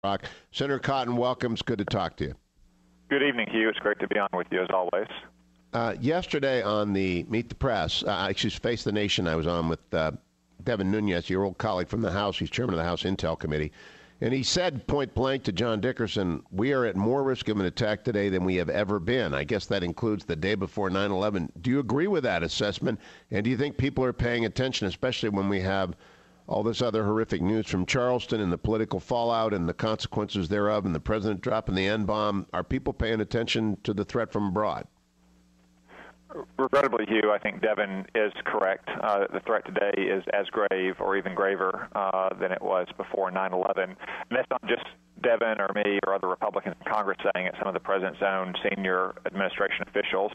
Rock. Senator Cotton, welcome. It's good to talk to you. Good evening, Hugh. It's great to be on with you, as always. Yesterday on the Meet the Press, Face the Nation, I was on with Devin Nunes, your old colleague from the House. He's chairman of the House Intel Committee. And he said point blank to John Dickerson, we are at more risk of an attack today than we have ever been. I guess that includes the day before 9/11. Do you agree with that assessment? And do you think people are paying attention, especially when we have all this other horrific news from Charleston and the political fallout and the consequences thereof and the president dropping the N-bomb? Are people paying attention to the threat from abroad? Regrettably, Hugh, I think Devin is correct. The threat today is as grave or even graver than it was before 9/11. And that's not just Devin or me or other Republicans in Congress saying it. Some of the president's own senior administration officials,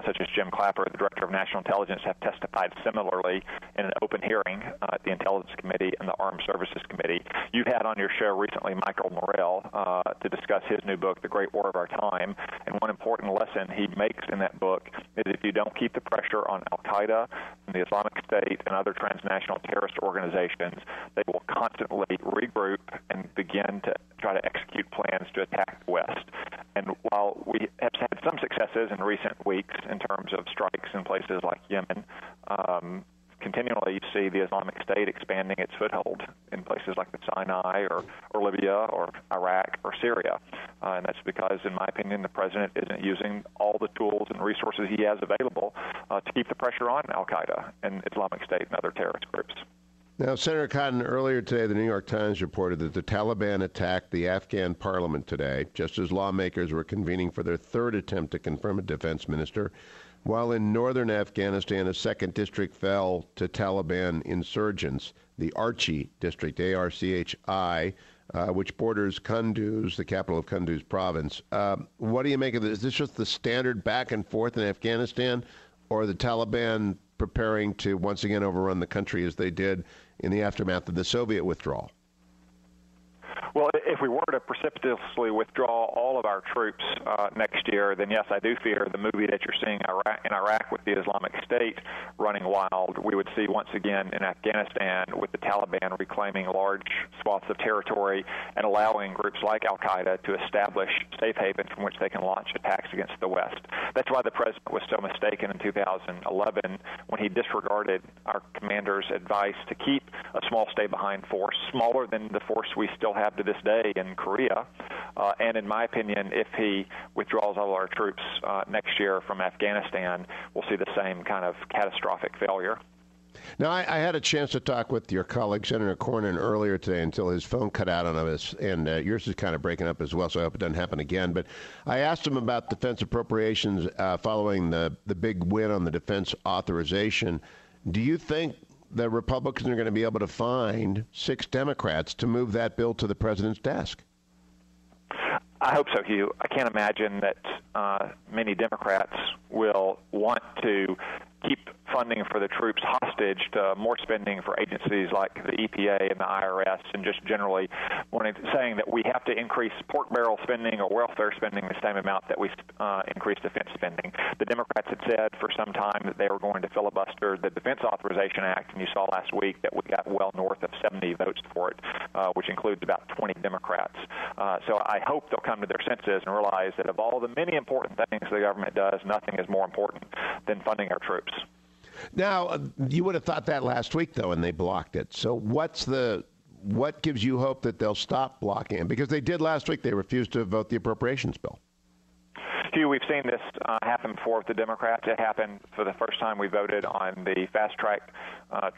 such as Jim Clapper, the director of national intelligence, have testified similarly in an open hearing at the Intelligence Committee and the Armed Services Committee. You've had on your show recently Michael Morrell to discuss his new book, The Great War of Our Time. And one important lesson he makes in that book is if you don't keep the pressure on al-Qaeda and the Islamic State and other transnational terrorist organizations, they will constantly regroup and begin to try to execute plans to attack the West. And while we have had some successes in recent weeks in terms of strikes in places like Yemen, continually you see the Islamic State expanding its foothold in places like the Sinai or Libya or Iraq or Syria. And that's because, in my opinion, the president isn't using all the tools and resources he has available to keep the pressure on al-Qaeda and Islamic State and other terrorist groups. Now, Senator Cotton, earlier today, the New York Times reported that the Taliban attacked the Afghan parliament today, just as lawmakers were convening for their third attempt to confirm a defense minister. While in northern Afghanistan, a second district fell to Taliban insurgents, the Archi district, A-R-C-H-I, which borders Kunduz, the capital of Kunduz province. What do you make of this? Is this just the standard back and forth in Afghanistan, or are the Taliban preparing to once again overrun the country as they did in the aftermath of the Soviet withdrawal? Well, if we were to precipitously withdraw all of our troops next year, then yes, I do fear the movie that you're seeing in Iraq with the Islamic State running wild, we would see once again in Afghanistan with the Taliban reclaiming large swaths of territory and allowing groups like al-Qaeda to establish safe havens from which they can launch attacks against the West. That's why the president was so mistaken in 2011 when he disregarded our commander's advice to keep a small stay-behind force, smaller than the force we still have to this day in Korea. And in my opinion, if he withdraws all our troops next year from Afghanistan, we'll see the same kind of catastrophic failure. Now, I had a chance to talk with your colleague, Senator Cornyn, earlier today until his phone cut out on us, and yours is kind of breaking up as well, so I hope it doesn't happen again. But I asked him about defense appropriations following the big win on the defense authorization. Do you think the Republicans are going to be able to find 6 Democrats to move that bill to the president's desk? I hope so, Hugh. I can't imagine that many Democrats will want to keep funding for the troops hostage to more spending for agencies like the EPA and the IRS, and just generally saying that we have to increase pork barrel spending or welfare spending the same amount that we increase defense spending. The Democrats had said for some time that they were going to filibuster the Defense Authorization Act, and you saw last week that we got well north of 70 votes for it, which includes about 20 Democrats. So I hope they'll come to their senses and realize that of all the many important things the government does, nothing is more important than funding our troops. Now, you would have thought that last week, though, and they blocked it. So what gives you hope that they'll stop blocking it? Because they did last week. They refused to vote the appropriations bill. Hugh, we've seen this happen before with the Democrats. It happened for the first time we voted on the fast-track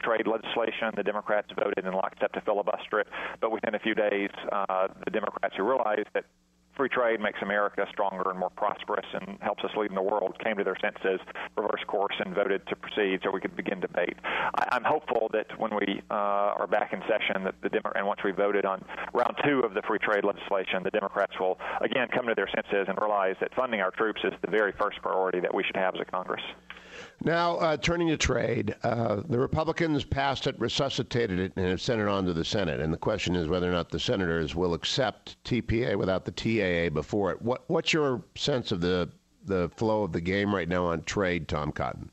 trade legislation. The Democrats voted in lockstep to filibuster it. But within a few days, the Democrats who realized that free trade makes America stronger and more prosperous and helps us lead in the world, came to their senses, reversed course, and voted to proceed so we could begin debate. I'm hopeful that when we are back in session, that and once we voted on round 2 of the free trade legislation, the Democrats will again come to their senses and realize that funding our troops is the very first priority that we should have as a Congress. Now, turning to trade, the Republicans passed it, resuscitated it, and have sent it on to the Senate. And the question is whether or not the senators will accept TPA without the TAA before it. What's your sense of the flow of the game right now on trade, Tom Cotton?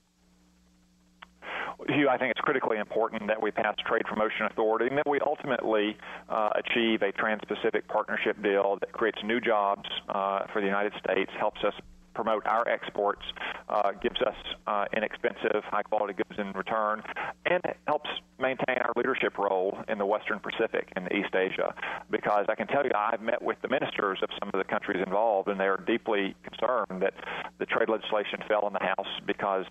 Hugh, I think it's critically important that we pass trade promotion authority and that we ultimately achieve a trans-Pacific partnership deal that creates new jobs for the United States, helps us promote our exports, gives us inexpensive, high-quality goods in return, and helps maintain our leadership role in the Western Pacific and East Asia. Because I can tell you, I've met with the ministers of some of the countries involved, and they are deeply concerned that the trade legislation fell in the House because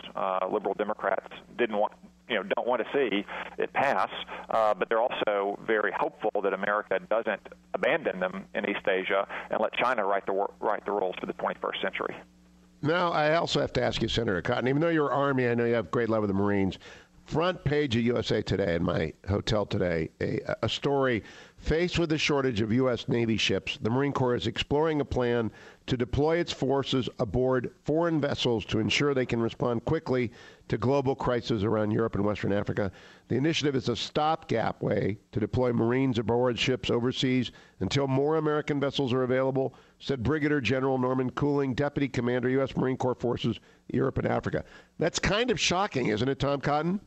liberal Democrats don't want to see it pass, but they're also very hopeful that America doesn't abandon them in East Asia and let China write the rules for the 21st century. Now, I also have to ask you, Senator Cotton, even though you're Army, I know you have great love of the Marines. Front page of USA Today in my hotel today, a story, faced with the shortage of U.S. Navy ships, the Marine Corps is exploring a plan to deploy its forces aboard foreign vessels to ensure they can respond quickly to global crises around Europe and Western Africa. The initiative is a stopgap way to deploy Marines aboard ships overseas until more American vessels are available, said Brigadier General Norman Cooling, Deputy Commander, U.S. Marine Corps Forces, Europe and Africa. That's kind of shocking, isn't it, Tom Cotton?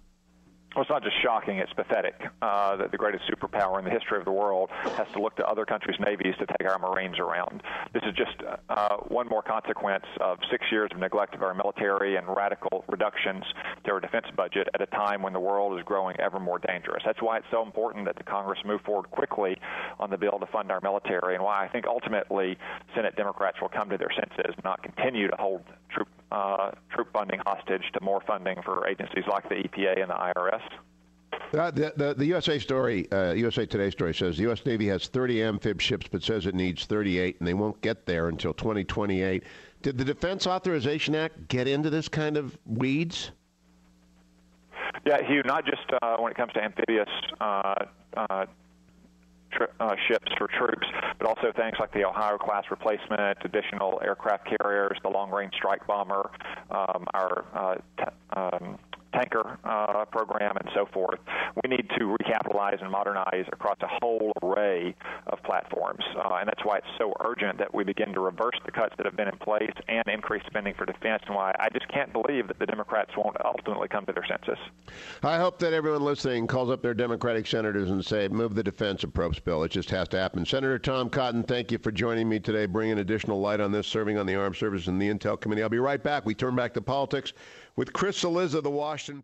Well, it's not just shocking, it's pathetic that the greatest superpower in the history of the world has to look to other countries' navies to take our Marines around. This is just one more consequence of 6 years of neglect of our military and radical reductions to our defense budget at a time when the world is growing ever more dangerous. That's why it's so important that the Congress move forward quickly on the bill to fund our military, and why I think ultimately Senate Democrats will come to their senses and not continue to hold troop funding hostage to more funding for agencies like the EPA and the IRS. The USA Today story says the U.S. Navy has 30 amphib ships, but says it needs 38, and they won't get there until 2028. Did the Defense Authorization Act get into this kind of weeds? Yeah, Hugh, not just when it comes to amphibious ships for troops, but also things like the Ohio-class replacement, additional aircraft carriers, the long-range strike bomber, our tanker program, and so forth. We need to recapitalize and modernize across a whole array of platforms, and that's why it's so urgent that we begin to reverse the cuts that have been in place and increase spending for defense, and why I just can't believe that the Democrats won't ultimately come to their senses. I hope that everyone listening calls up their Democratic senators and say, move the defense approach bill. It just has to happen. Senator Tom Cotton, thank you for joining me today, bringing additional light on this, serving on the Armed Services and the Intel Committee. I'll be right back. We turn back to politics with Chris Cillizza, the Washington